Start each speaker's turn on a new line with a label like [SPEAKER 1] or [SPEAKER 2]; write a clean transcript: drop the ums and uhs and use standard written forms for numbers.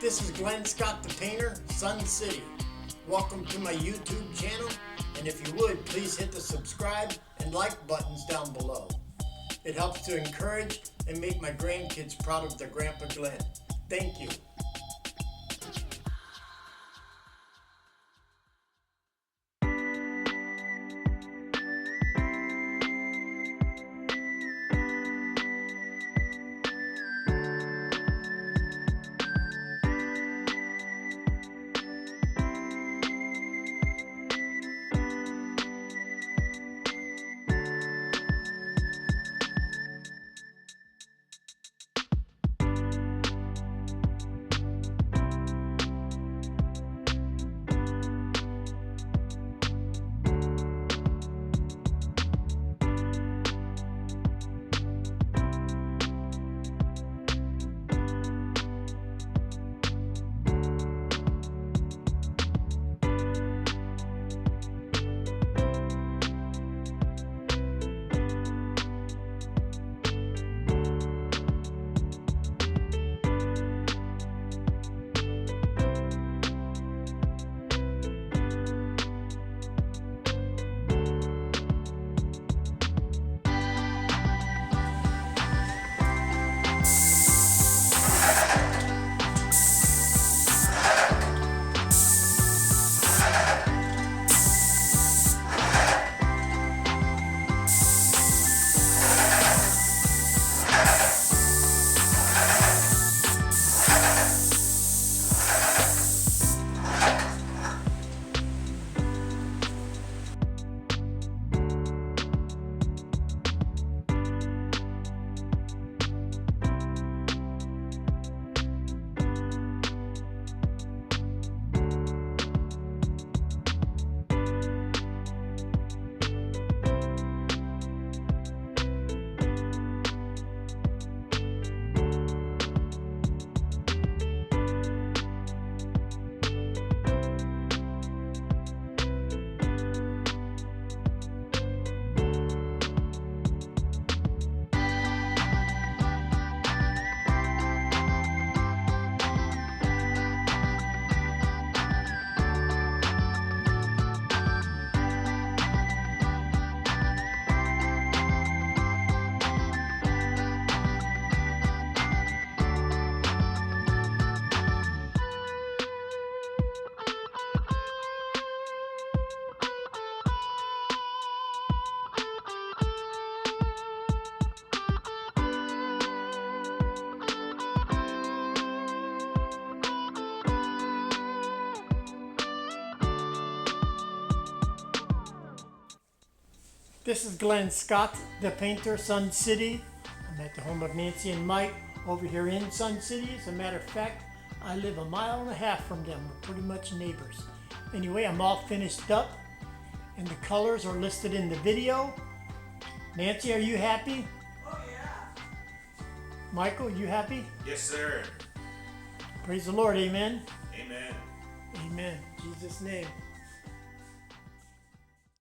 [SPEAKER 1] This is Glenn Scott the Painter, Sun City. Welcome to my YouTube channel, and if you would, please hit the subscribe and like buttons down below. It helps to encourage and make my grandkids proud of their Grandpa Glenn. Thank you. This is Glenn Scott, the Painter, Sun City. I'm at the home of Nancy and Mike over here in Sun City. As a matter of fact, I live a mile and a half from them. We're pretty much neighbors. Anyway, I'm all finished up, and the colors are listed in the video. Nancy, are you happy?
[SPEAKER 2] Oh, yeah.
[SPEAKER 1] Michael, you happy?
[SPEAKER 3] Yes, sir.
[SPEAKER 1] Praise the Lord, amen?
[SPEAKER 3] Amen.
[SPEAKER 1] Amen. In Jesus' name.